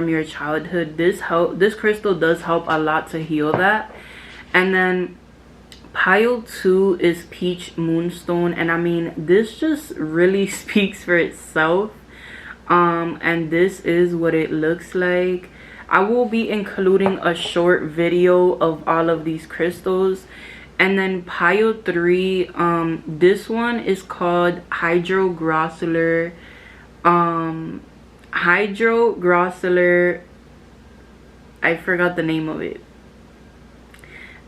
from your childhood. This crystal does help a lot to heal that. And then pile 2 is peach moonstone, and I mean, this just really speaks for itself. And this is what it looks like. I will be including a short video of all of these crystals. And then pile 3, this one is called Hydroglossalar. Hydroglossalar, I forgot the name of it.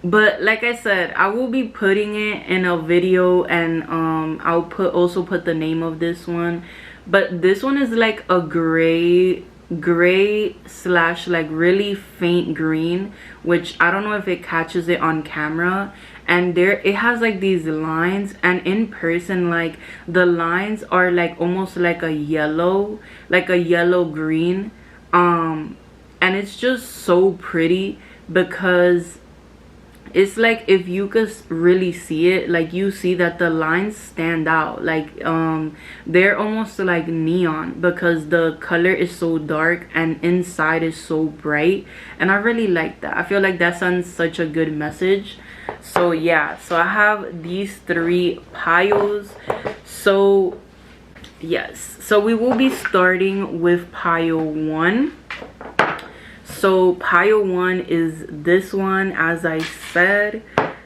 But like I said, I will be putting it in a video, and I'll also put the name of this one. But this one is like a gray slash like really faint green, which I don't know if it catches it on camera. And there it has like these lines, and in person like the lines are like almost like a yellow green. And it's just so pretty because it's like, if you could really see it, like you see that the lines stand out, like they're almost like neon because the color is so dark and inside is so bright. And I really like that. I feel like that sends such a good message. So yeah, so I have these 3 piles. So yes, so we will be starting with pile 1. So pile 1 is this one, as I said.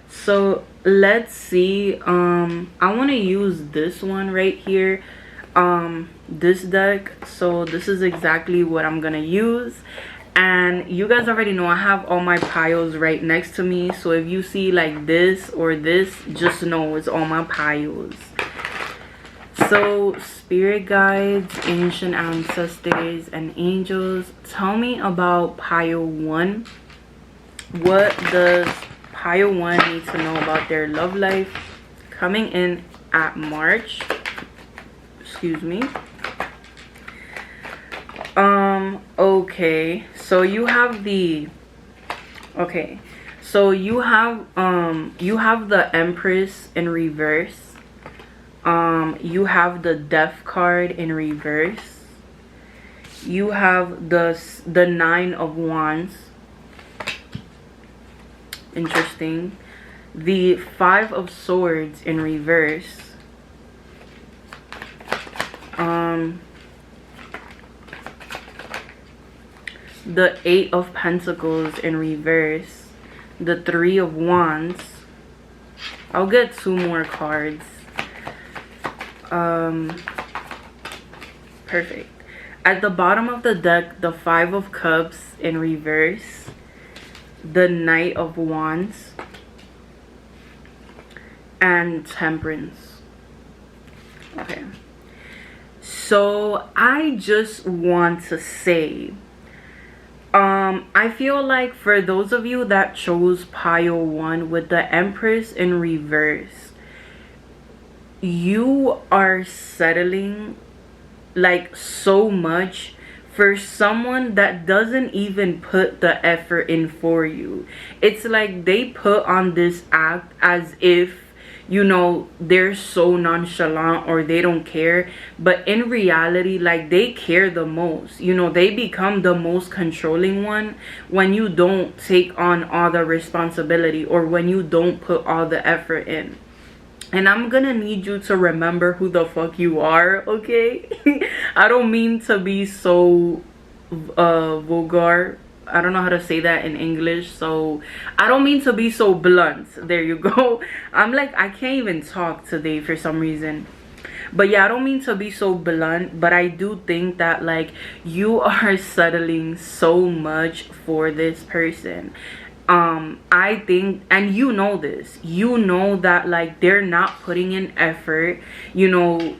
So let's see. I want to use this one right here, this deck. So this is exactly what I'm gonna use. And you guys already know I have all my piles right next to me. So if you see like this or this, just know it's all my piles. So spirit guides, ancient ancestors, and angels, tell me about pile 1. What does pile 1 need to know about their love life coming in at March? Excuse me. Okay, so you have the you have the Empress in reverse. You have the Death card in reverse. You have the 9 of Wands. Interesting. The 5 of Swords in reverse. The 8 of Pentacles in reverse. The 3 of Wands. I'll get 2 more cards. Perfect. At the bottom of the deck, the 5 of Cups in reverse, the Knight of Wands, and Temperance. Okay, so I just want to say, I feel like for those of you that chose pile 1 with the Empress in reverse, you are settling like so much for someone that doesn't even put the effort in for you. It's like they put on this act as if, you know, they're so nonchalant or they don't care, but in reality, like, they care the most. You know, they become the most controlling one when you don't take on all the responsibility or when you don't put all the effort in. And I'm gonna need you to remember who the fuck you are, okay? I don't mean to be so vulgar. I don't know how to say that in English, so I don't mean to be so blunt. There you go. I'm like, I can't even talk today for some reason. But yeah, I don't mean to be so blunt, but I do think that, like, you are settling so much for this person. I think, and you know this, you know that, like, they're not putting in effort. You know,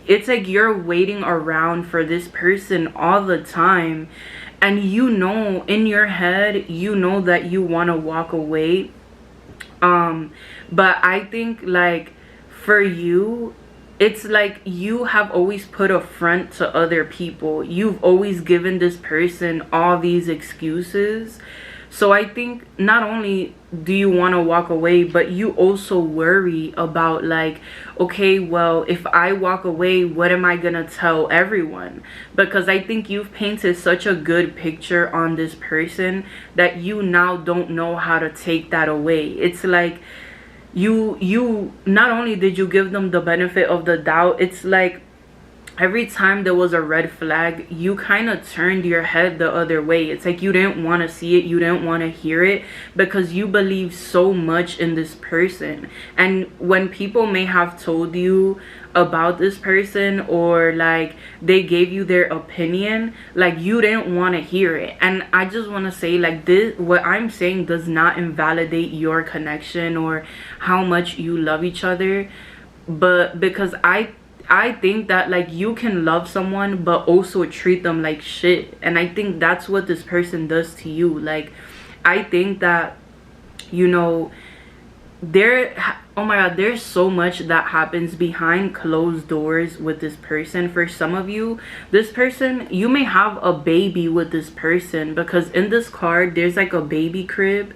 it's like you're waiting around for this person all the time, and you know in your head, you know that you want to walk away. But I think, like, for you, it's like you have always put a front to other people. You've always given this person all these excuses. So I think not only do you want to walk away, but you also worry about like, okay, well, if I walk away, what am I gonna tell everyone? Because I think you've painted such a good picture on this person that you now don't know how to take that away. It's like you not only did you give them the benefit of the doubt, it's like every time there was a red flag, you kind of turned your head the other way. It's like you didn't want to see it, you didn't want to hear it, because you believe so much in this person. And when people may have told you about this person, or like they gave you their opinion, like you didn't want to hear it. And I just want to say, like, this, what I'm saying does not invalidate your connection or how much you love each other, but because I think that like you can love someone but also treat them like shit. And I think that's what this person does to you. Like, I think that, you know, oh my god, there's so much that happens behind closed doors with this person. For some of you, this person, you may have a baby with this person, because in this card there's like a baby crib.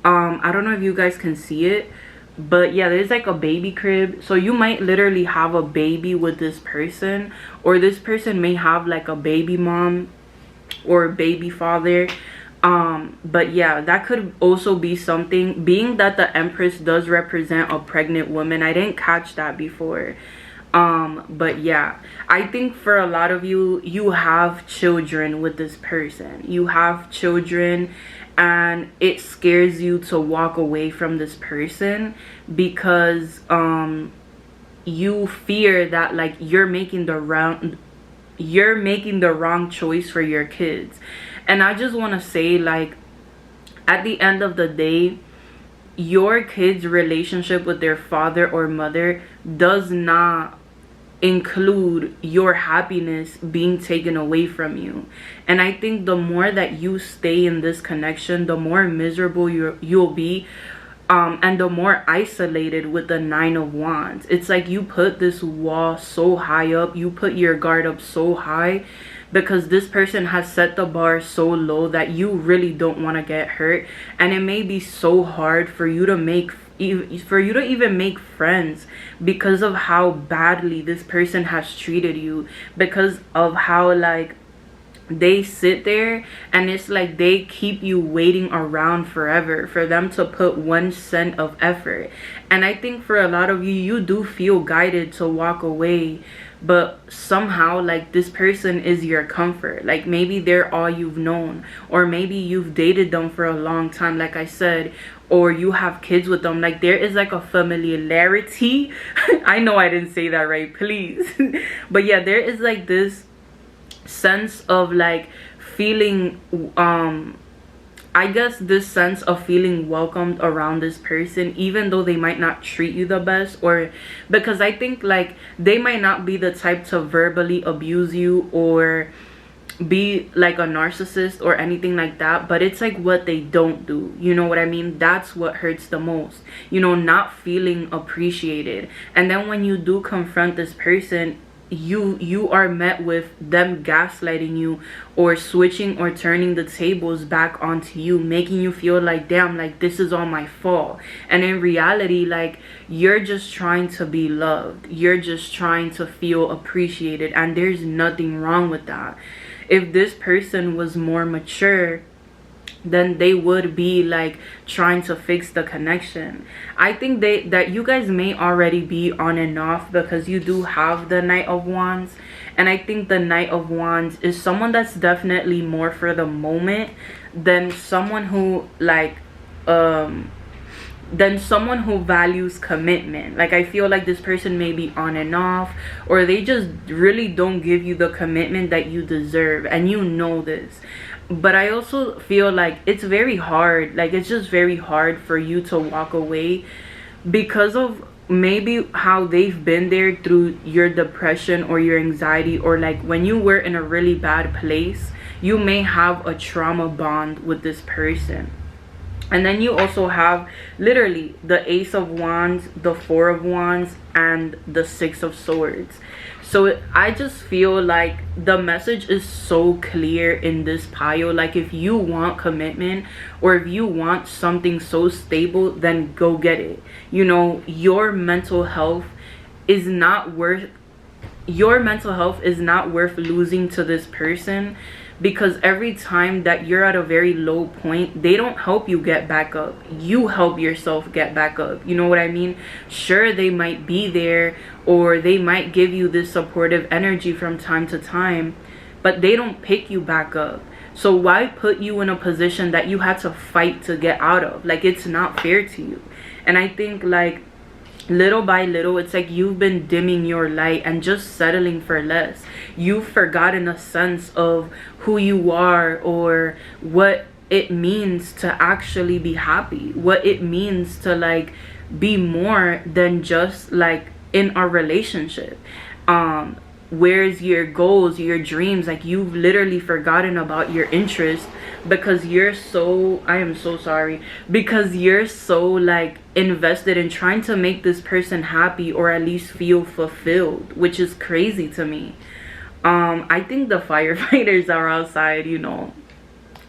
I don't know if you guys can see it, but yeah, there's like a baby crib. So you might literally have a baby with this person, or this person may have like a baby mom or a baby father. But yeah, that could also be something, being that the Empress does represent a pregnant woman. I didn't catch that before. But yeah, I think for a lot of you, you have children with this person. You have children, and it scares you to walk away from this person because you fear that like you're making the wrong choice for your kids. And I just want to say, like, at the end of the day, your kids' relationship with their father or mother does not include your happiness being taken away from you. And I think the more that you stay in this connection, the more miserable you'll be, and the more isolated with the Nine of Wands. It's like you put this wall so high up, you put your guard up so high, because this person has set the bar so low that you really don't want to get hurt. And it may be so hard for you to even make friends because of how badly this person has treated you, because of how like they sit there and it's like they keep you waiting around forever for them to put 1 cent of effort. And I think for a lot of you, you do feel guided to walk away, but somehow like this person is your comfort. Like maybe they're all you've known, or maybe you've dated them for a long time, like I said, or you have kids with them. Like there is like a familiarity. I know I didn't say that right, please. But yeah, there is like this sense of like feeling I guess this sense of feeling welcomed around this person, even though they might not treat you the best. Or because I think like they might not be the type to verbally abuse you or be like a narcissist or anything like that, but it's like what they don't do, you know what I mean? That's what hurts the most, you know, not feeling appreciated. And then when you do confront this person, you are met with them gaslighting you or switching or turning the tables back onto you, making you feel like, damn, like this is all my fault. And in reality, like you're just trying to be loved, you're just trying to feel appreciated, and there's nothing wrong with that. If this person was more mature, then they would be like trying to fix the connection. I think that you guys may already be on and off, because you do have the Knight of Wands. And I think the Knight of Wands is someone that's definitely more for the moment than someone who like values commitment. Like I feel like this person may be on and off, or they just really don't give you the commitment that you deserve, and you know this. But I also feel like it's very hard, like it's just very hard for you to walk away because of maybe how they've been there through your depression or your anxiety, or like when you were in a really bad place, you may have a trauma bond with this person. And then you also have literally the Ace of Wands, the Four of Wands, and the Six of Swords. So I just feel like the message is so clear in this pile. Like, if you want commitment, or if you want something so stable, then go get it. You know, your mental health is not worth losing to this person, because every time that you're at a very low point, they don't help you get back up. You help yourself get back up. You know what I mean? Sure, they might be there, or they might give you this supportive energy from time to time, but they don't pick you back up. So why put you in a position that you had to fight to get out of? Like, it's not fair to you. And I think, like, little by little, it's like you've been dimming your light and just settling for less. You've forgotten a sense of who you are, or what it means to actually be happy, what it means to, like, be more than just, like, in a relationship. Where's your goals, your dreams? Like, you've literally forgotten about your interests, because you're so, I am so sorry, because you're so, like, invested in trying to make this person happy, or at least feel fulfilled, which is crazy to me. I think the firefighters are outside, you know.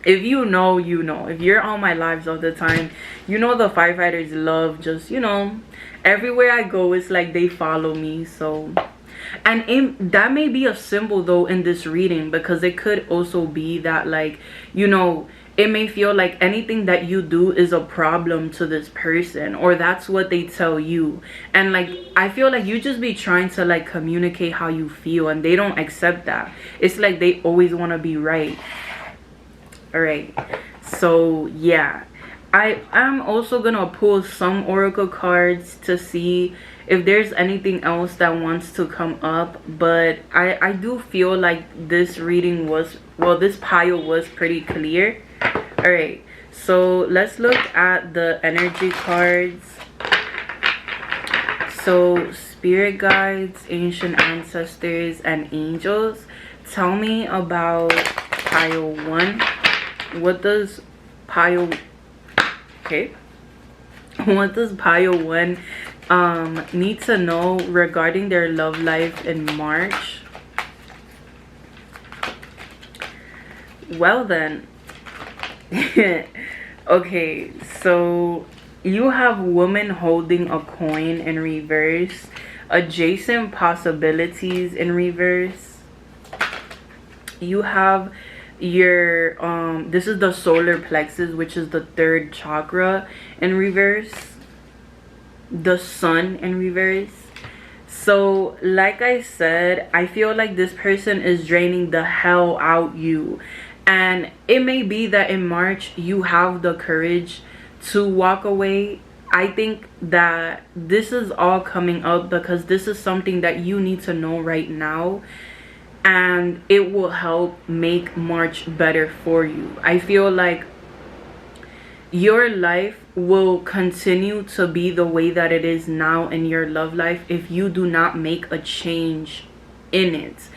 If you know, you know. If you're on my lives all the time, you know the firefighters love just, you know, everywhere I go, it's like they follow me. So, and that may be a symbol though in this reading, because it could also be that, like, you know, it may feel like anything that you do is a problem to this person, or that's what they tell you. And, like, I feel like you just be trying to, like, communicate how you feel, and they don't accept that. It's like they always want to be right. All right, so yeah, I'm also gonna pull some oracle cards to see if there's anything else that wants to come up. But I do feel like this reading was, well, this pile was pretty clear. All right, so let's look at the energy cards. So spirit guides, ancient ancestors, and angels, tell me about pile 1. What does pile, okay, what does pile 1 need to know regarding their love life in March? Well then, okay, so you have woman holding a coin in reverse, adjacent possibilities in reverse. You have your this is the solar plexus, which is the 3rd chakra, in reverse, the sun in reverse. So like I said, I feel like this person is draining the hell out you, and it may be that in March you have the courage to walk away. I think that this is all coming up because this is something that you need to know right now, and it will help make March better for you. I feel like your life will continue to be the way that it is now in your love life if you do not make a change in it.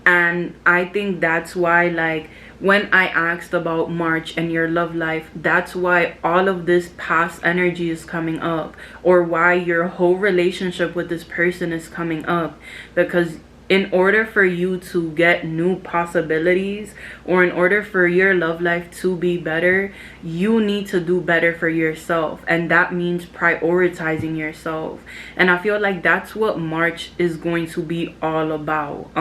And I think that's why, like, when I asked about March and your love life, that's why all of this past energy is coming up, or why your whole relationship with this person is coming up. Because in order for you to get new possibilities, or in order for your love life to be better, you need to do better for yourself, and that means prioritizing yourself. And I feel like that's what March is going to be all about.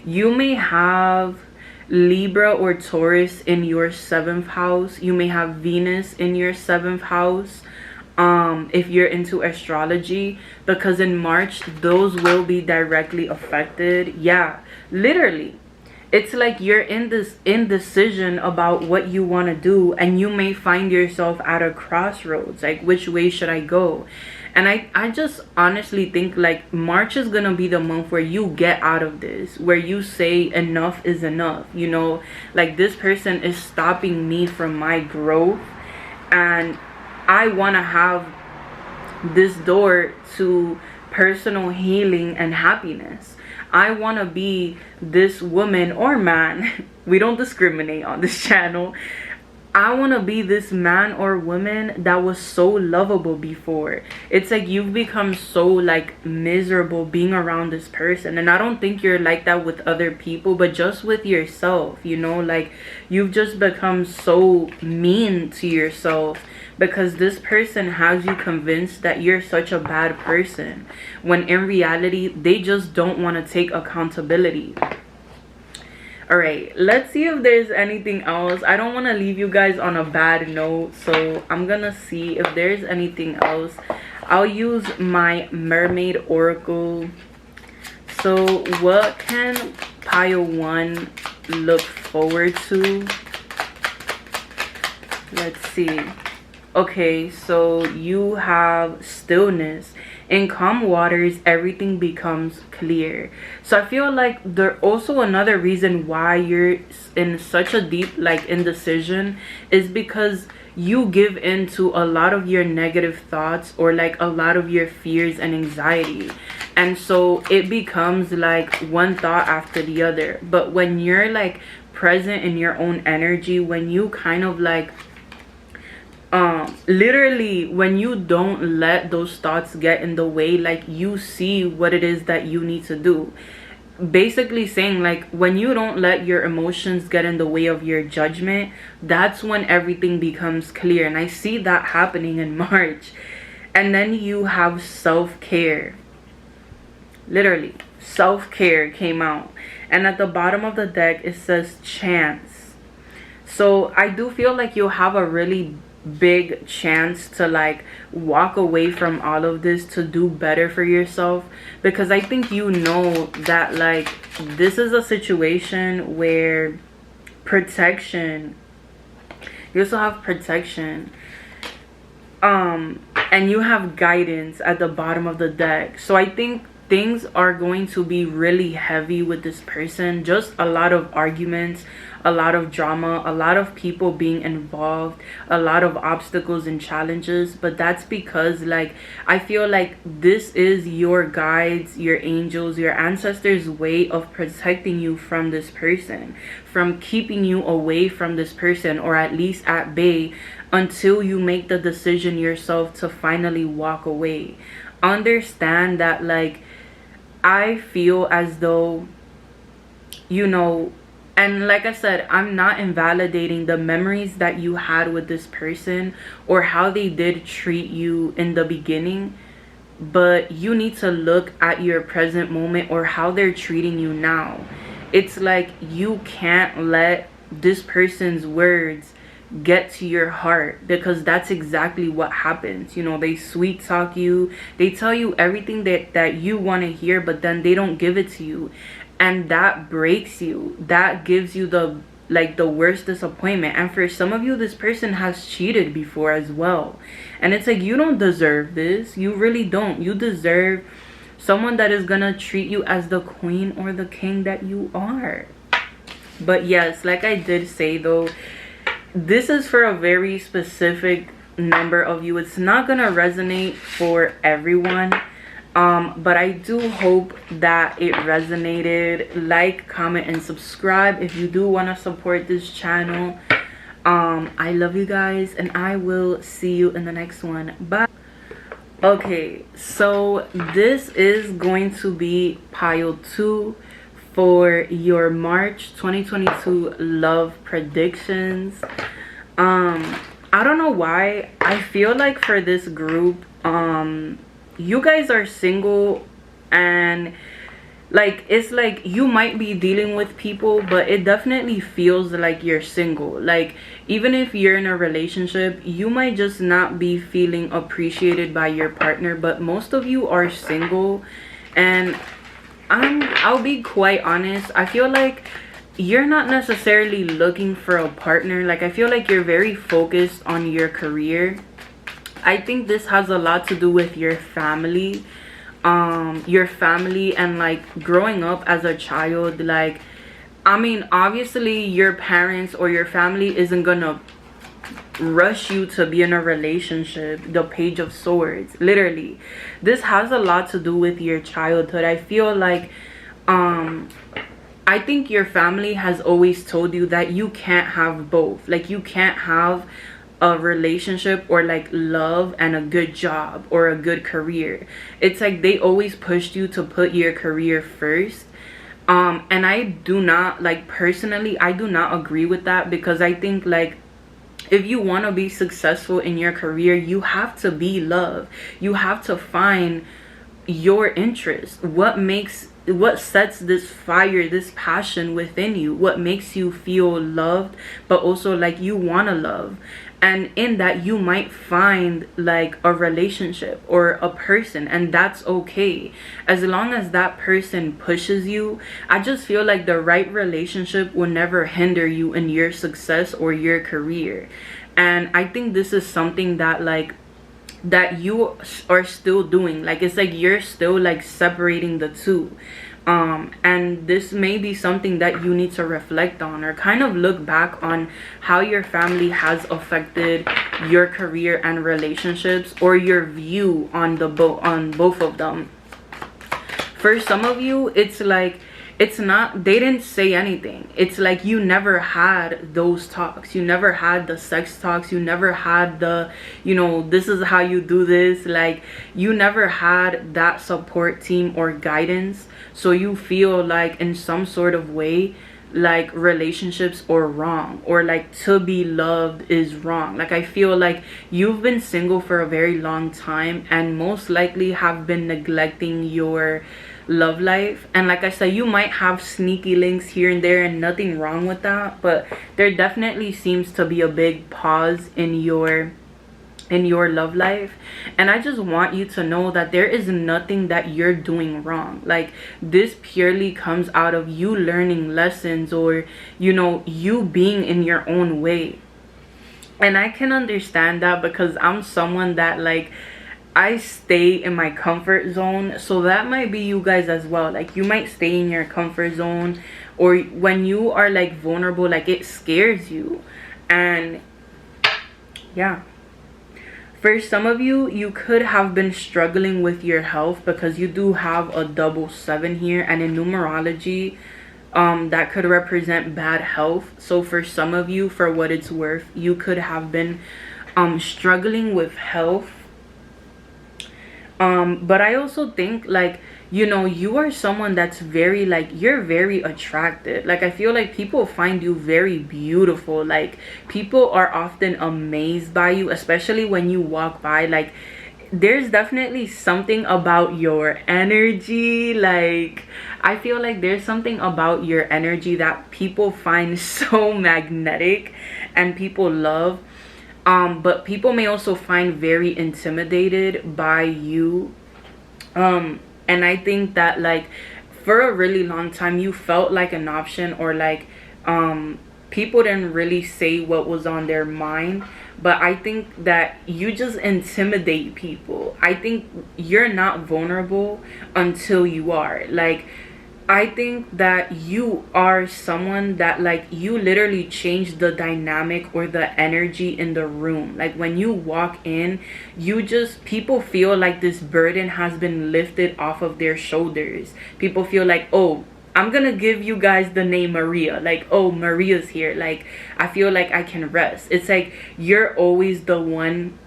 You may have Libra or Taurus in your 7th house. You may have Venus in your 7th house, if you're into astrology, because in March those will be directly affected. Yeah, literally, it's like you're in this indecision about what you want to do, and you may find yourself at a crossroads, like, which way should I go? And I just honestly think, like, March is gonna be the month where you get out of this, where you say enough is enough. You know, like, this person is stopping me from my growth, and I want to have this door to personal healing and happiness. I want to be this woman or man, we don't discriminate on this channel, I want to be this man or woman that was so lovable before. It's like you've become so like miserable being around this person, and I don't think you're like that with other people, but just with yourself, you know, like you've just become so mean to yourself because this person has you convinced that you're such a bad person, when in reality they just don't want to take accountability. All right, let's see if there's anything else. I don't want to leave you guys on a bad note, so I'm gonna see if there's anything else. I'll use my mermaid oracle. So what can pile 1 look forward to? Let's see. Okay, so you have stillness. In calm waters, everything becomes clear. So I feel like there also another reason why you're in such a deep like indecision is because you give in to a lot of your negative thoughts or like a lot of your fears and anxiety, and so it becomes like one thought after the other. But when you're like present in your own energy, when you kind of like literally when you don't let those thoughts get in the way, like you see what it is that you need to do, basically saying like when you don't let your emotions get in the way of your judgment, that's when everything becomes clear. And I see that happening in March. And then you have self-care. Literally self-care came out, and at the bottom of the deck it says chance. So I do feel like you'll have a really big chance to like walk away from all of this to do better for yourself, because I think you know that like this is a situation where protection, you also have protection, and you have guidance at the bottom of the deck. So I think things are going to be really heavy with this person. Just a lot of arguments, a lot of drama, a lot of people being involved, a lot of obstacles and challenges. But that's because like I feel like this is your guides, your angels, your ancestors' way of protecting you from this person, from keeping you away from this person, or at least at bay, until you make the decision yourself to finally walk away. Understand that like I feel as though, you know, and like I said, I'm not invalidating the memories that you had with this person or how they did treat you in the beginning, but you need to look at your present moment or how they're treating you now. It's like you can't let this person's words get to your heart, because that's exactly what happens. You know, they sweet talk you, they tell you everything that you want to hear, but then they don't give it to you, and that breaks you. That gives you the worst disappointment. And for some of you, this person has cheated before as well, and it's like you don't deserve this. You really don't. You deserve someone that is gonna treat you as the queen or the king that you are. But yes, like I did say though, this is for a very specific number of you. It's not gonna resonate for everyone, but I do hope that it resonated. Like, comment, and subscribe if you do want to support this channel. I love you guys, and I will see you in the next one. Bye. Okay, so this is going to be pile 2 for your March 2022 love predictions. I don't know why I feel like for this group, you guys are single, and like it's like you might be dealing with people, but it definitely feels like you're single. Like even if you're in a relationship, you might just not be feeling appreciated by your partner, but most of you are single. And I'll be quite honest, I feel like you're not necessarily looking for a partner. Like I feel like you're very focused on your career. I think this has a lot to do with your family, and like growing up as a child. Like I mean, obviously your parents or your family isn't gonna rush you to be in a relationship. The Page of Swords, literally, this has a lot to do with your childhood. I feel like I think your family has always told you that you can't have both. Like, you can't have a relationship or like love and a good job or a good career. It's like they always pushed you to put your career first. And I do not, like, personally, I do not agree with that, because I think, like, if you want to be successful in your career, you have to be loved. You have to find your interest. What sets this fire, this passion within you? What makes you feel loved, but also like you want to love? And in that, you might find like a relationship or a person, and that's okay, as long as that person pushes you. I just feel like the right relationship will never hinder you in your success or your career. And I think this is something that, like, that you are still doing. Like, it's like you're still like separating the two. And this may be something that you need to reflect on, or kind of look back on how your family has affected your career and relationships, or your view on both of them. For some of you, it's like, it's not, they didn't say anything. It's like you never had those talks. You never had the sex talks. You never had the, you know, this is how you do this. Like, you never had that support team or guidance. So you feel like in some sort of way, like relationships are wrong, or like to be loved is wrong. Like, I feel like you've been single for a very long time, and most likely have been neglecting your love life. And like I said, you might have sneaky links here and there, and nothing wrong with that, but there definitely seems to be a big pause in your love life. And I just want you to know that there is nothing that you're doing wrong. Like, this purely comes out of you learning lessons, or, you know, you being in your own way. And I can understand that, because I'm someone that, like, I stay in my comfort zone. So that might be you guys as well. Like, you might stay in your comfort zone, or when you are like vulnerable, like, it scares you. And yeah, for some of you, you could have been struggling with your health, because you do have a double 7 here, and in numerology, that could represent bad health. So for some of you, for what it's worth, you could have been struggling with health. But I also think, like, you know, you are someone that's very, like, you're very attractive. Like, I feel like people find you very beautiful. Like, people are often amazed by you, especially when you walk by. Like, there's definitely something about your energy. Like, I feel like there's something about your energy that people find so magnetic and people love. But people may also find very intimidated by you. And I think that, like, for a really long time, you felt like an option, or like, people didn't really say what was on their mind. But I think that you just intimidate people. I think you're not vulnerable until you are. Like, I think that you are someone that, like, you literally change the dynamic or the energy in the room. Like, when you walk in, you just, people feel like this burden has been lifted off of their shoulders. People feel like, oh, I'm gonna give you guys the name Maria. Like, oh, Maria's here. Like, I feel like I can rest. It's like you're always the one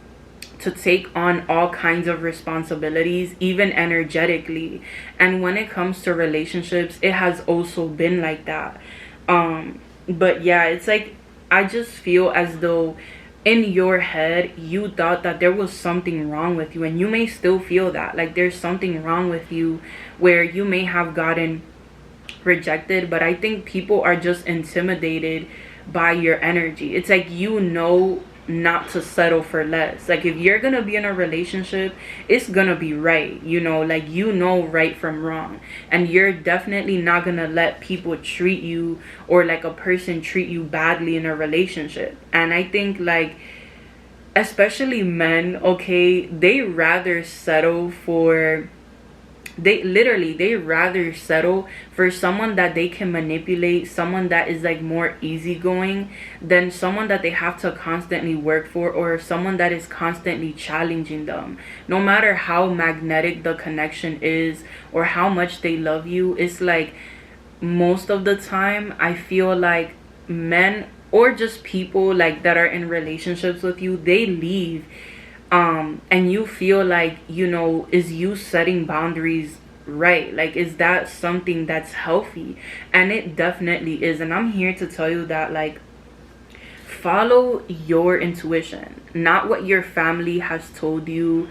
to take on all kinds of responsibilities, even energetically. And when it comes to relationships, it has also been like that. But yeah, it's like, I just feel as though in your head you thought that there was something wrong with you, and you may still feel that, like, there's something wrong with you, where you may have gotten rejected. But I think people are just intimidated by your energy. It's like, you know, not to settle for less. Like, if you're gonna be in a relationship, it's gonna be right, you know, like, you know right from wrong, and you're definitely not gonna let people treat you, or like a person treat you badly in a relationship. And I think, like, especially men, okay, they rather settle for, they rather settle for someone that they can manipulate, someone that is like more easygoing, than someone that they have to constantly work for, or someone that is constantly challenging them. No matter how magnetic the connection is, or how much they love you, it's like, most of the time I feel like men or just people like that are in relationships with you, they leave, and you feel like, you know, is you setting boundaries right? Like, is that something that's healthy? And it definitely is. And I'm here to tell you that, like, follow your intuition, not what your family has told you,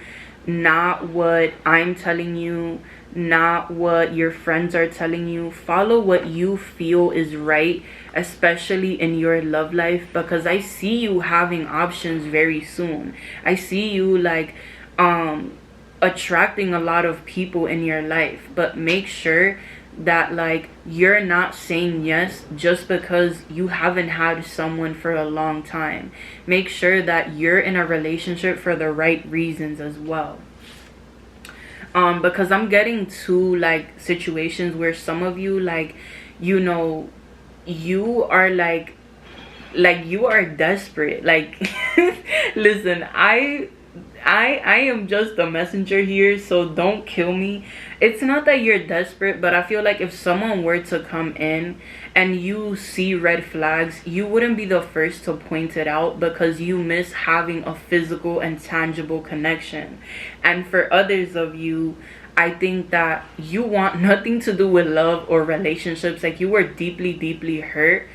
not what I'm telling you, not what your friends are telling you. Follow what you feel is right, especially in your love life, because I see you having options very soon. I see you like attracting a lot of people in your life, but make sure that like you're not saying yes just because you haven't had someone for a long time. Make sure that you're in a relationship for the right reasons as well. Because I'm getting to like situations where some of you, like, you know, you are like you are desperate. Like listen, I am just a messenger here, so don't kill me. It's not that you're desperate, but I feel like if someone were to come in and you see red flags, you wouldn't be the first to point it out because you miss having a physical and tangible connection. And for others of you, I think that you want nothing to do with love or relationships. Like, you were deeply, deeply hurt.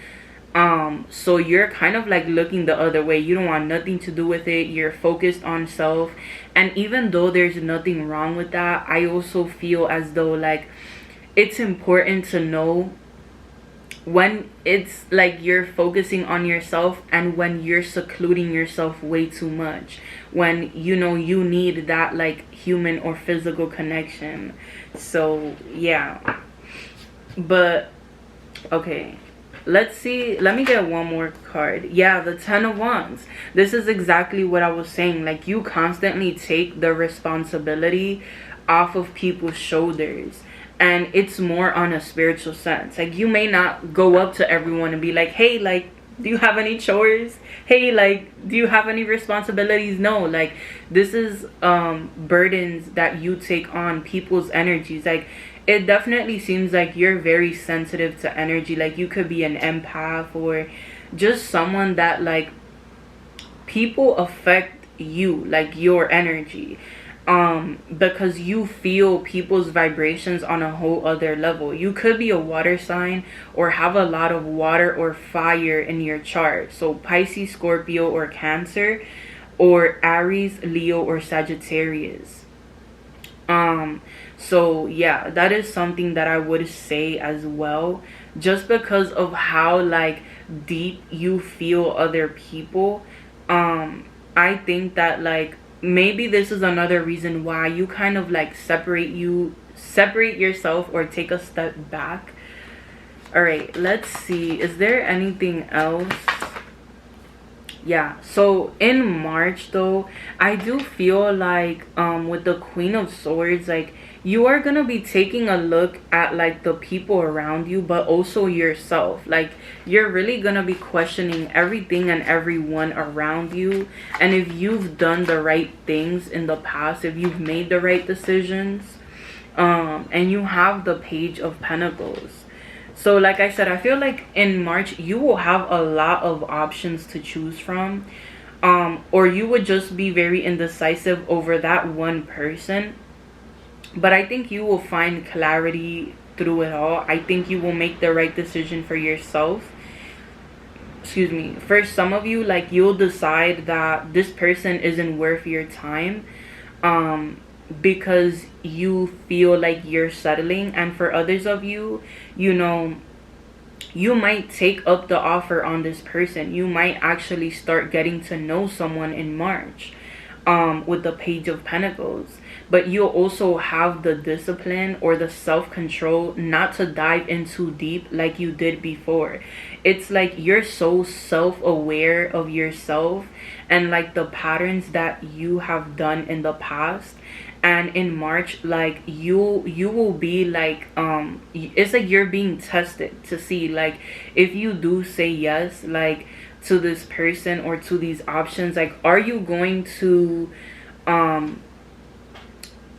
So you're kind of like looking the other way. You don't want nothing to do with it. You're focused on self. And even though there's nothing wrong with that, I also feel as though like it's important to know when it's like you're focusing on yourself and when you're secluding yourself way too much, when you know you need that like human or physical connection. So yeah, but okay, let's see, let me get one more card. Yeah, the 10 of Wands. This is exactly what I was saying. Like, you constantly take the responsibility off of people's shoulders, and it's more on a spiritual sense. Like, you may not go up to everyone and be like, hey, like, do you have any chores? Hey, like, do you have any responsibilities? No, like, this is burdens that you take on, people's energies. Like, it definitely seems like you're very sensitive to energy. Like, you could be an empath or just someone that like people affect you, like your energy, because you feel people's vibrations on a whole other level. You could be a water sign or have a lot of water or fire in your chart. So Pisces, Scorpio, or Cancer, or Aries, Leo, or Sagittarius. So yeah, that is something that I would say as well, just because of how like deep you feel other people. I think that like maybe this is another reason why you kind of like separate yourself or take a step back. All right, let's see, is there anything else? Yeah, so in March though, I do feel like with the Queen of Swords, like you are gonna be taking a look at like the people around you, but also yourself. Like, you're really gonna be questioning everything and everyone around you, and if you've done the right things in the past, if you've made the right decisions. And you have the Page of Pentacles. So like I said, I feel like in March you will have a lot of options to choose from, or you would just be very indecisive over that one person. But I think you will find clarity through it all. I think you will make the right decision for yourself. Excuse me. For some of you, like, you'll decide that this person isn't worth your time, because you feel like you're settling. And for others of you, you know, you might take up the offer on this person. You might actually start getting to know someone in March, with the Page of Pentacles. But you'll also have the discipline or the self-control not to dive in too deep like you did before. It's like you're so self-aware of yourself and like the patterns that you have done in the past. And in March, like you will be like it's like you're being tested to see like if you do say yes like to this person or to these options, like are you going to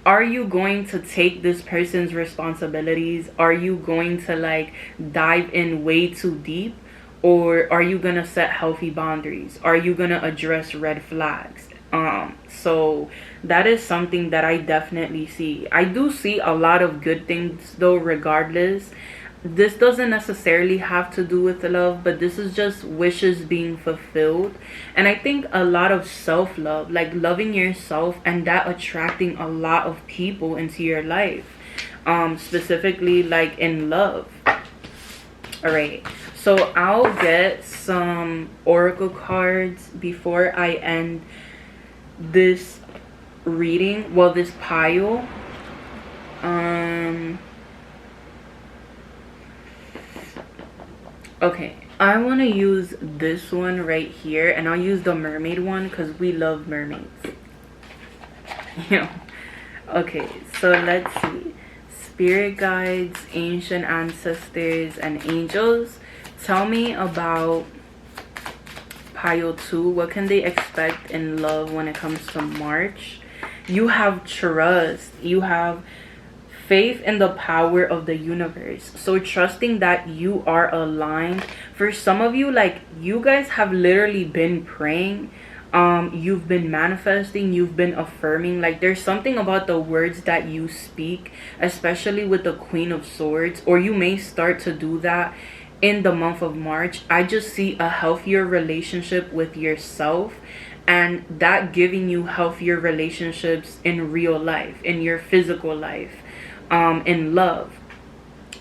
are you going to take this person's responsibilities? Are you going to like dive in way too deep? Or are you gonna set healthy boundaries? Are you gonna address red flags? So that is something that I definitely see. I do see a lot of good things though, regardless. This doesn't necessarily have to do with love, but this is just wishes being fulfilled. And I think a lot of self-love, like loving yourself, and that attracting a lot of people into your life, specifically like in love. All right, so I'll get some oracle cards before I end this reading, well, this pile. Okay, I want to use this one right here, and I'll use the mermaid one because we love mermaids. Yeah. Okay, so let's see. Spirit guides, ancient ancestors, and angels, tell me about pile 2. What can they expect in love when it comes to March? You have trust. You have faith in the power of the universe. So trusting that you are aligned. For some of you, like, you guys have literally been praying. You've been manifesting, you've been affirming. Like, there's something about the words that you speak, especially with the Queen of Swords, or you may start to do that in the month of March. I just see a healthier relationship with yourself, and that giving you healthier relationships in real life, in your physical life, in love,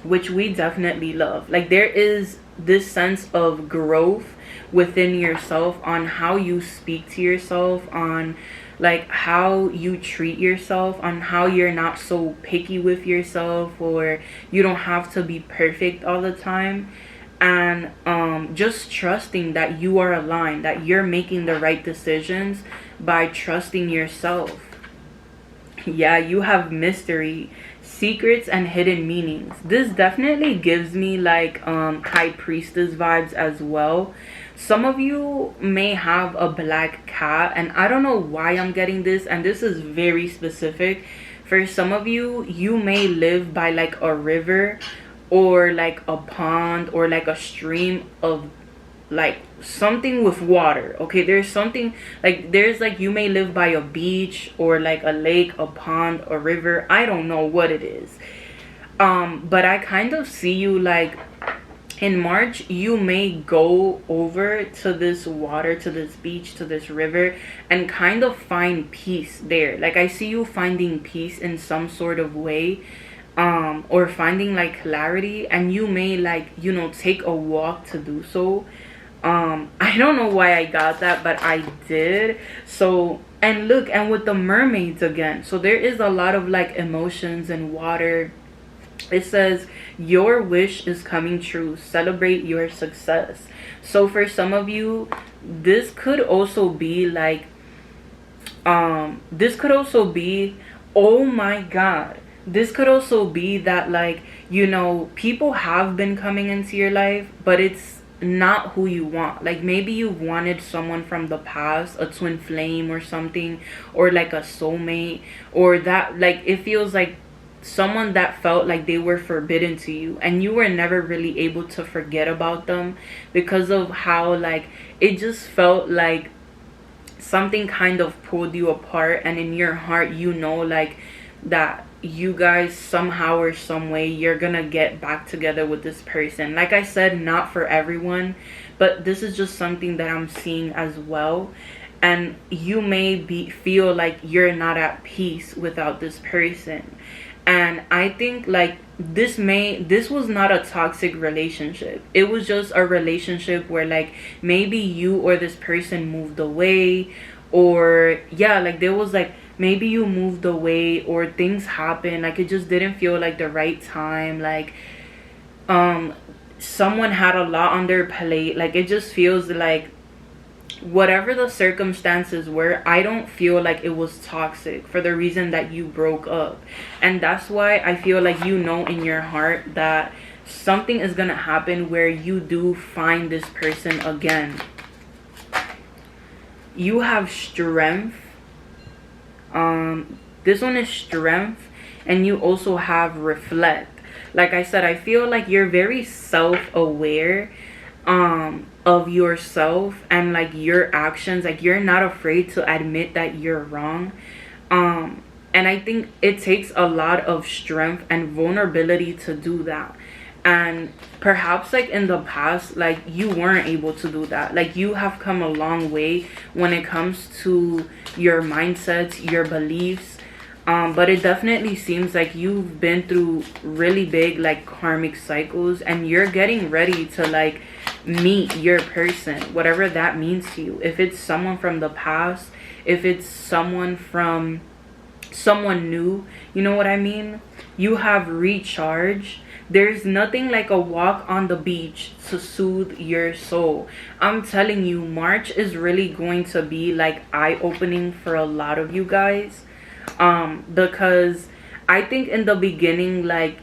which we definitely love. Like, there is this sense of growth within yourself, on how you speak to yourself, on like how you treat yourself, on how you're not so picky with yourself, or you don't have to be perfect all the time. And just trusting that you are aligned, that you're making the right decisions by trusting yourself. Yeah, you have mystery, secrets, and hidden meanings. This definitely gives me like high priestess vibes as well. Some of you may have a black cat, and I don't know why I'm getting this, and this is very specific. For some of you, you may live by like a river, or like a pond, or like a stream of like something with water. Okay, there's something like, there's like, you may live by a beach, or like a lake, a pond, a river. I don't know what it is, but I kind of see you like in March, you may go over to this water, to this beach, to this river, and kind of find peace there. Like, I see you finding peace in some sort of way, or finding like clarity, and you may like, you know, take a walk to do so. I don't know why I got that, but I did. So, and look, and with the mermaids again, so there is a lot of like emotions and water. It says your wish is coming true, celebrate your success. So for some of you, this could also be like this could also be, oh my god, this could also be that, like, you know, people have been coming into your life, but it's not who you want. Like, maybe you wanted someone from the past, a twin flame or something, or like a soulmate, or that, like, it feels like someone that felt like they were forbidden to you, and you were never really able to forget about them, because of how like it just felt like something kind of pulled you apart. And in your heart, you know, like, that you guys somehow or some way, you're gonna get back together with this person. Like I said, not for everyone, but this is just something that I'm seeing as well. And you may feel like you're not at peace without this person. And I think like this was not a toxic relationship. It was just a relationship where like maybe you or this person moved away, or yeah, like there was like, maybe you moved away, or things happened, like it just didn't feel like the right time. Like someone had a lot on their plate. Like, it just feels like whatever the circumstances were, I don't feel like it was toxic for the reason that you broke up. And that's why I feel like, you know, in your heart that something is gonna happen where you do find this person again. You have strength. This one is strength, and you also have reflect. Like I said, I feel like you're very self-aware of yourself and like your actions. Like you're not afraid to admit that you're wrong. And I think it takes a lot of strength and vulnerability to do that. And perhaps like in the past, like you weren't able to do that. Like you have come a long way when it comes to your mindsets, your beliefs. But it definitely seems like you've been through really big like karmic cycles, and you're getting ready to like meet your person, whatever that means to you. If it's someone from the past, if it's someone new, you know what I mean? You have recharge. There's nothing like a walk on the beach to soothe your soul. I'm telling you, March is really going to be like eye-opening for a lot of you guys. Because I think in the beginning, like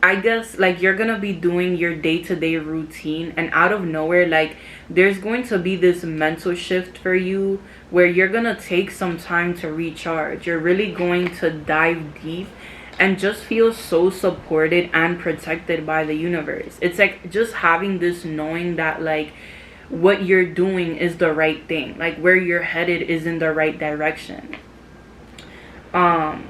I guess like you're gonna be doing your day-to-day routine, and out of nowhere, like there's going to be this mental shift for you where you're gonna take some time to recharge. You're really going to dive deep and just feel so supported and protected by the universe. It's like just having this knowing that like what you're doing is the right thing, like where you're headed is in the right direction.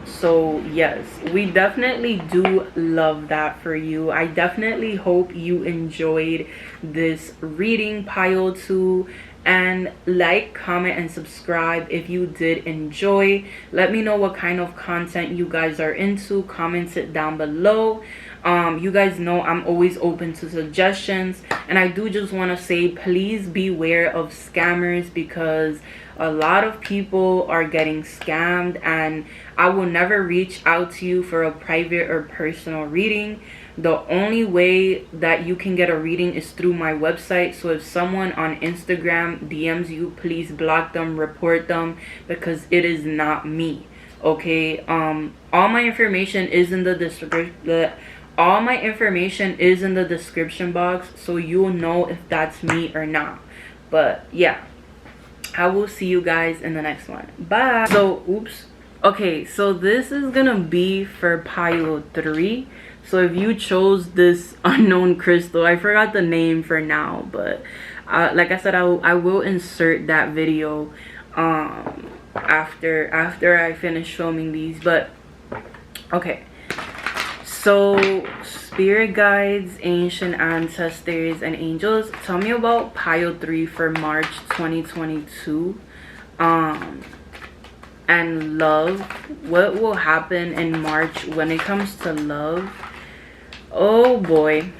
So yes, we definitely do love that for you. I definitely hope you enjoyed this reading, pile 2. And like, comment, and subscribe if you did enjoy. Let me know what kind of content you guys are into. Comment it down below. You guys know I'm always open to suggestions, and I do just want to say, please beware of scammers, because a lot of people are getting scammed, and I will never reach out to you for a private or personal reading. The only way that you can get a reading is through my website. So if someone on Instagram DMs you, please block them, report them, because it is not me. Okay, all my information is in the description. All my information is in the description box, so you'll know if that's me or not. But yeah, I will see you guys in the next one. Bye. So oops. Okay, so this is gonna be for pile 3. So if you chose this unknown crystal, I forgot the name for now, but like I said, I will insert that video after I finish filming these. But okay, so spirit guides, ancient ancestors, and angels, tell me about pile 3 for March 2022. And love. What will happen in March when it comes to love? Oh boy.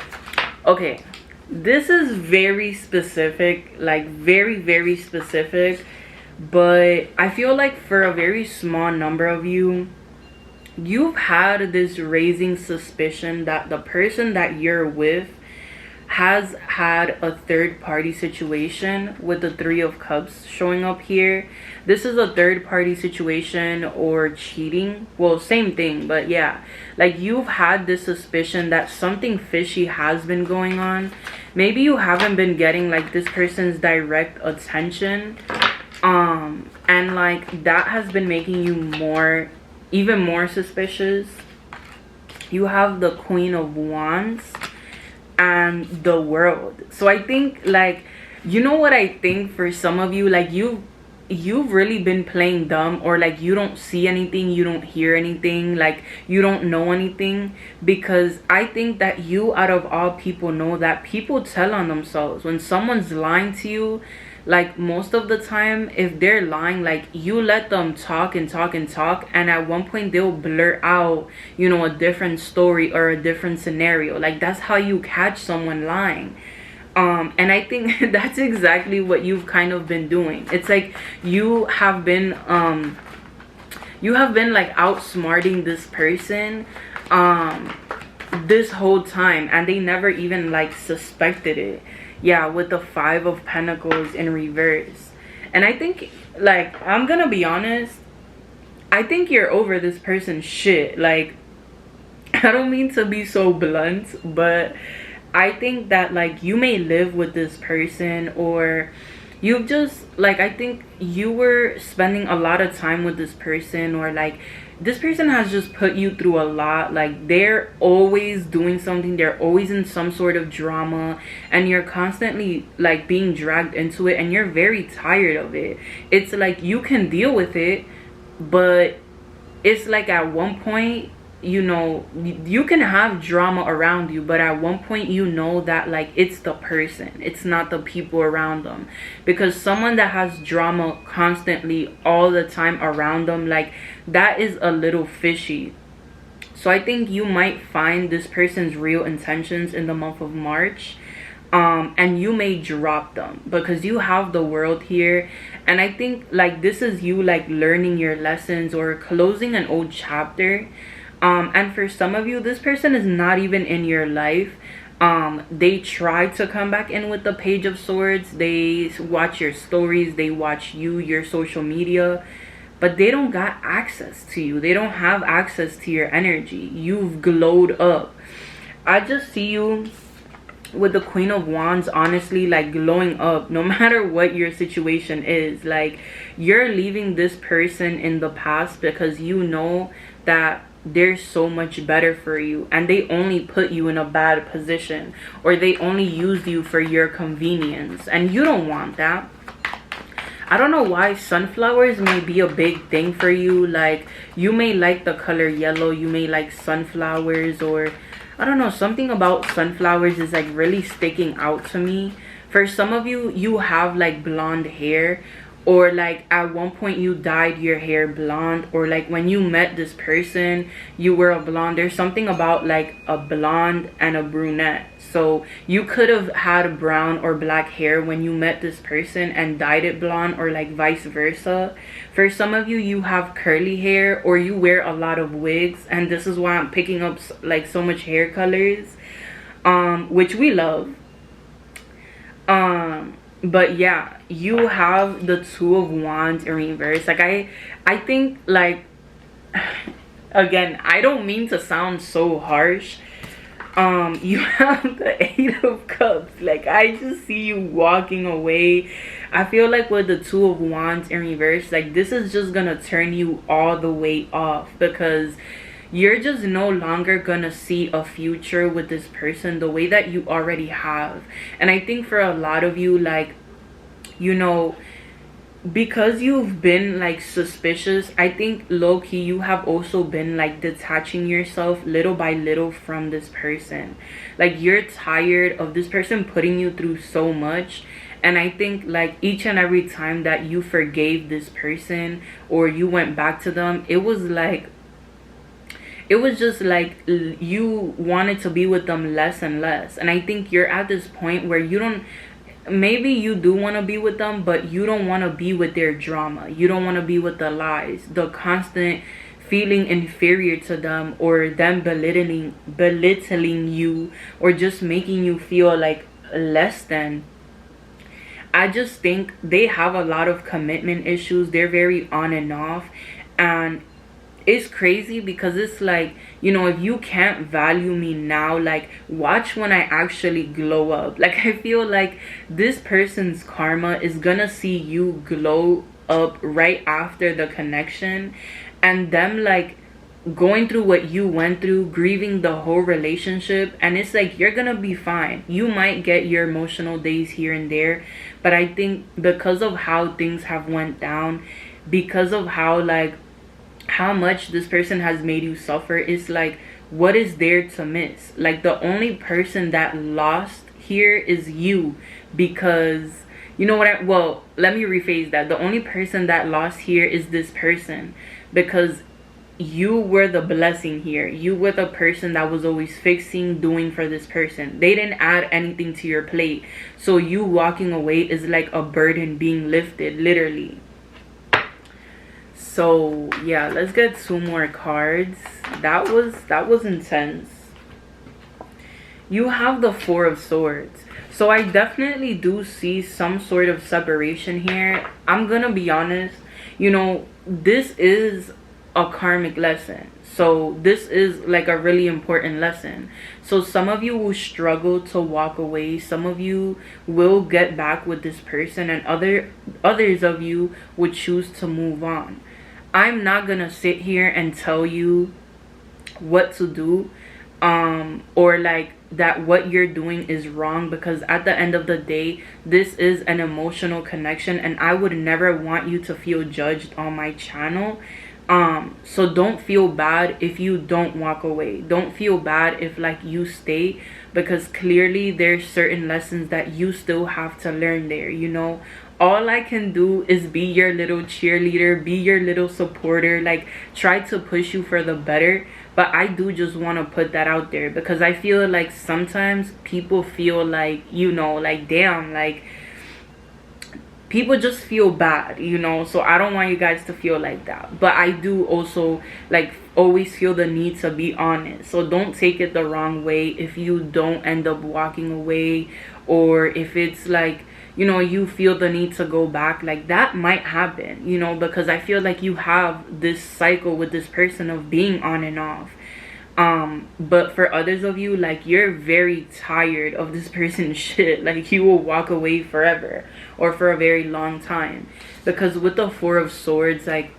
Okay, this is very specific, like very, very specific, but I feel like for a very small number of you, you've had this raising suspicion that the person that you're with has had a third-party situation, with the 3 of Cups showing up here. This is a third-party situation or cheating. Well, same thing, but yeah, like you've had this suspicion that something fishy has been going on. Maybe you haven't been getting like this person's direct attention, and like that has been making you even more suspicious. You have the Queen of Wands and the World. So I think, like, you know what I think, for some of you, like you've really been playing dumb, or like you don't see anything, you don't hear anything, like you don't know anything, because I think that you, out of all people, know that people tell on themselves. When someone's lying to you, like most of the time, if they're lying, like you let them talk and talk and talk, and at one point they'll blurt out, you know, a different story or a different scenario. Like that's how you catch someone lying. And I think that's exactly what you've kind of been doing. It's like you have been like outsmarting this person this whole time, and they never even like suspected it. Yeah, with the 5 of Pentacles in reverse. And I think, like, I'm gonna be honest, I think you're over this person's shit. Like, I don't mean to be so blunt, but I think that like you may live with this person, or you've just like, I think you were spending a lot of time with this person, or like this person has just put you through a lot. Like they're always doing something, they're always in some sort of drama, and you're constantly like being dragged into it, and you're very tired of it. It's like you can deal with it, but it's like at one point, you know, you can have drama around you, but at one point you know that like it's the person, it's not the people around them. Because someone that has drama constantly all the time around them, like that is a little fishy. So I think you might find this person's real intentions in the month of March, and you may drop them because you have the World here. And I think like this is you like learning your lessons or closing an old chapter. And for some of you, this person is not even in your life. They try to come back in with the Page of Swords. They watch your stories, they watch you, your social media, but they don't got access to you. They don't have access to your energy. You've glowed up. I just see you with the Queen of Wands, honestly, like glowing up no matter what your situation is. Like you're leaving this person in the past because you know that they're so much better for you, and they only put you in a bad position, or they only used you for your convenience, and you don't want that. I don't know why sunflowers may be a big thing for you. Like you may like the color yellow, you may like sunflowers, or I don't know, something about sunflowers is like really sticking out to me. For some of you, you have like blonde hair, or like at one point you dyed your hair blonde, or like when you met this person you were a blonde. There's something about like a blonde and a brunette. So you could have had brown or black hair when you met this person and dyed it blonde, or like vice versa. For some of you, you have curly hair, or you wear a lot of wigs, and this is why I'm picking up like so much hair colors, which we love. But yeah, you have the Two of Wands in reverse. Like I think like again, I don't mean to sound so harsh. You have the Eight of Cups. Like I just see you walking away. I feel like with the Two of Wands in reverse, like this is just gonna turn you all the way off, because you're just no longer gonna see a future with this person the way that you already have. And I think for a lot of you, like, you know, because you've been like suspicious, I think low-key you have also been like detaching yourself little by little from this person. Like you're tired of this person putting you through so much. And I think like each and every time that you forgave this person or you went back to them, it was just like you wanted to be with them less and less. And I think you're at this point where you don't, maybe you do want to be with them, but you don't want to be with their drama. You don't want to be with the lies, the constant feeling inferior to them, or them belittling you, or just making you feel like less than. I just think they have a lot of commitment issues. They're very on and off, and it's crazy because it's like, you know, if you can't value me now, like watch when I actually glow up. Like I feel like this person's karma is gonna see you glow up right after the connection, and them like going through what you went through, grieving the whole relationship. And it's like you're gonna be fine. You might get your emotional days here and there, but I think because of how things have went down, because of how like how much this person has made you suffer, is like, what is there to miss? Like the only person that lost here is you, because you know what well, let me rephrase that. The only person that lost here is this person, because you were the blessing here. You were the person that was always fixing, doing for this person. They didn't add anything to your plate, so you walking away is like a burden being lifted, literally. So yeah, let's get two more cards. That was intense. You have the Four of Swords. So I definitely do see some sort of separation here. I'm gonna be honest, you know, this is a karmic lesson. So this is like a really important lesson. So some of you will struggle to walk away, some of you will get back with this person, and others of you would choose to move on. I'm not gonna sit here and tell you what to do, or like that what you're doing is wrong, because at the end of the day, this is an emotional connection, and I would never want you to feel judged on my channel. So don't feel bad if you don't walk away. Don't feel bad if like you stay, because clearly there's certain lessons that you still have to learn there, you know. All I can do is be your little cheerleader, be your little supporter, like try to push you for the better. But I do just want to put that out there, because I feel like sometimes people feel like, you know, like damn, like people just feel bad, you know. So I don't want you guys to feel like that, but I do also like always feel the need to be honest. So don't take it the wrong way if you don't end up walking away, or if it's like, you know, you feel the need to go back. Like that might happen, you know, because I feel like you have this cycle with this person of being on and off. But for others of you, like you're very tired of this person's shit. Like you will walk away forever or for a very long time, because with the Four of Swords, like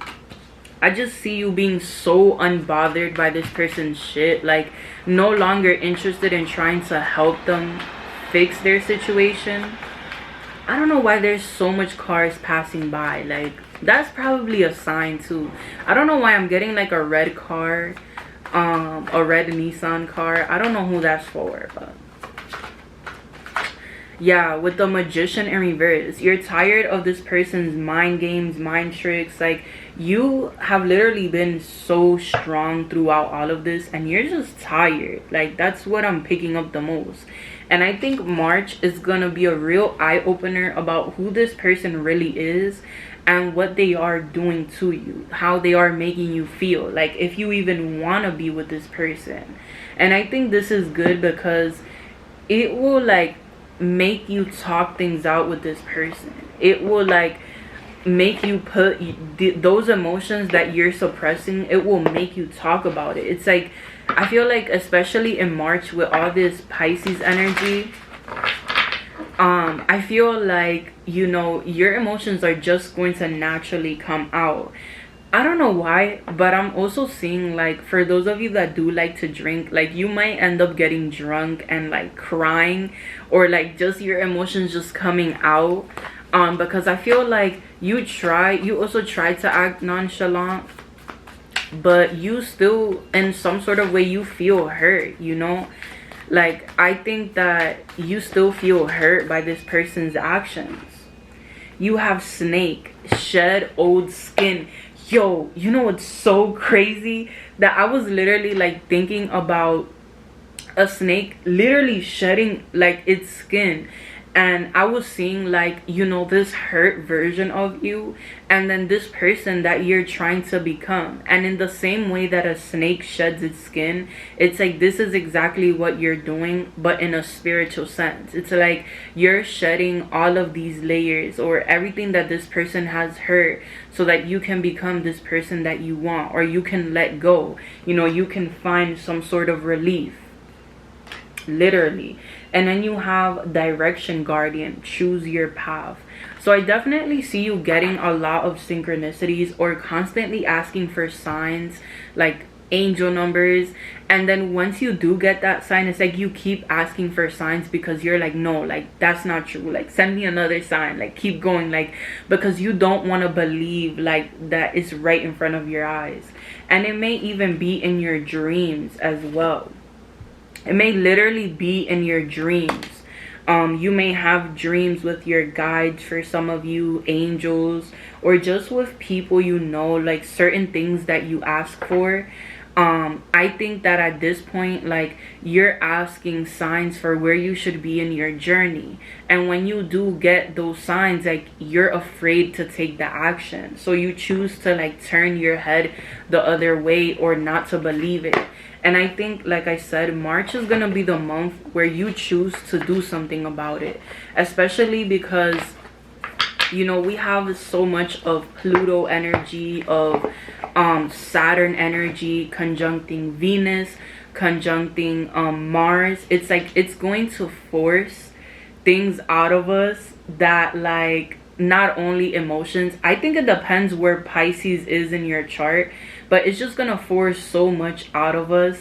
I just see you being so unbothered by this person's shit, like no longer interested in trying to help them fix their situation. I don't know why there's so much cars passing by. Like that's probably a sign too. I don't know why I'm getting like a red car, a red Nissan car. I don't know who that's for, but yeah, with the Magician in reverse, you're tired of this person's mind games, mind tricks. Like you have literally been so strong throughout all of this, and you're just tired. Like that's what I'm picking up the most. And I think March is gonna be a real eye-opener about who this person really is and what they are doing to you, how they are making you feel, like if you even want to be with this person. And I think this is good because it will like make you talk things out with this person. It will like make you put those emotions that you're suppressing, it will make you talk about it. It's like, I feel like especially in March with all this Pisces energy, I feel like, you know, your emotions are just going to naturally come out. I don't know why, but I'm also seeing like for those of you that do like to drink, like you might end up getting drunk and like crying, or like just your emotions just coming out, because I feel like you also try to act nonchalant, but you still in some sort of way you feel hurt, you know. Like I think that you still feel hurt by this person's actions. You have Snake, shed old skin. Yo, you know what's so crazy? That I was literally like thinking about a snake literally shedding like its skin, and I was seeing like, you know, this hurt version of you, and then this person that you're trying to become. And in the same way that a snake sheds its skin, it's like this is exactly what you're doing, but in a spiritual sense. It's like you're shedding all of these layers or everything that this person has hurt, so that you can become this person that you want, or you can let go, you know, you can find some sort of relief, literally. And then you have Direction Guardian, choose your path. So I definitely see you getting a lot of synchronicities, or constantly asking for signs like angel numbers. And then once you do get that sign, it's like you keep asking for signs because you're like, no, like that's not true, like send me another sign, like keep going, like because you don't want to believe like that it's right in front of your eyes. And it may even be in your dreams as well. It may literally be in your dreams. You may have dreams with your guides, for some of you, angels, or just with people, you know, like certain things that you ask for. I think that at this point, like you're asking signs for where you should be in your journey. And when you do get those signs, like you're afraid to take the action. So you choose to like turn your head the other way, or not to believe it. And I think, like I said, March is going to be the month where you choose to do something about it. Especially because You know, we have so much of Pluto energy, of Saturn energy conjuncting Venus, conjuncting Mars. It's like it's going to force things out of us that, like, not only emotions. I think it depends where Pisces is in your chart, but it's just gonna force so much out of us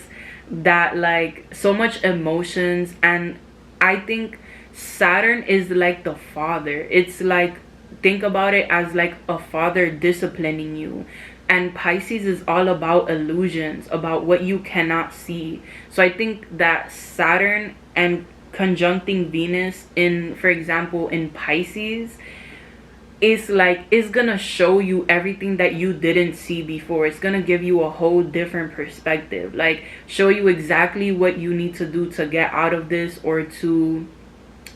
that, like, so much emotions. And I think Saturn is like the father. It's like, think about it as like a father disciplining you. And Pisces is all about illusions, about what you cannot see. So I think that Saturn and conjuncting Venus in, for example, in Pisces, is like, it's gonna show you everything that you didn't see before. It's gonna give you a whole different perspective, like show you exactly what you need to do to get out of this, or to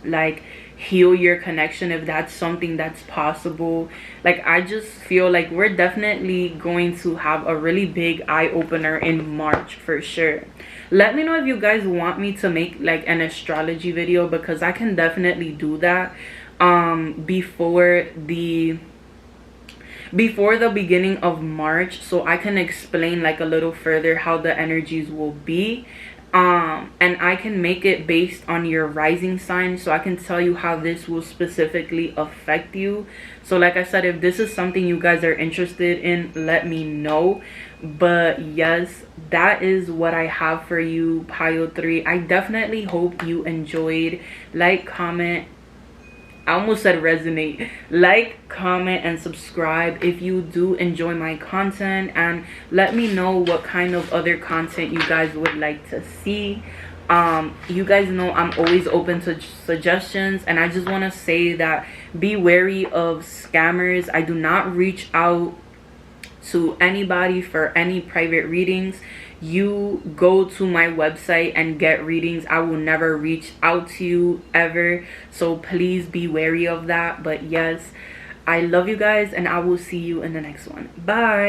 like heal your connection, if that's something that's possible. Like, I just feel like we're definitely going to have a really big eye-opener in March for sure. Let me know if you guys want me to make like an astrology video, because I can definitely do that before the beginning of March, so I can explain like a little further how the energies will be. And I can make it based on your rising sign, so I can tell you how this will specifically affect you. So like I said, if this is something you guys are interested in, let me know. But yes, that is what I have for you, Pile 3. I definitely hope you enjoyed. Like, comment, I almost said resonate. Like, comment, and subscribe if you do enjoy my content, and let me know what kind of other content you guys would like to see. You guys know I'm always open to suggestions, and I just want to say that be wary of scammers. I do not reach out to anybody for any private readings. You go to my website and get readings. I will never reach out to you ever, so please be wary of that. But yes, I love you guys, and I will see you in the next one. Bye.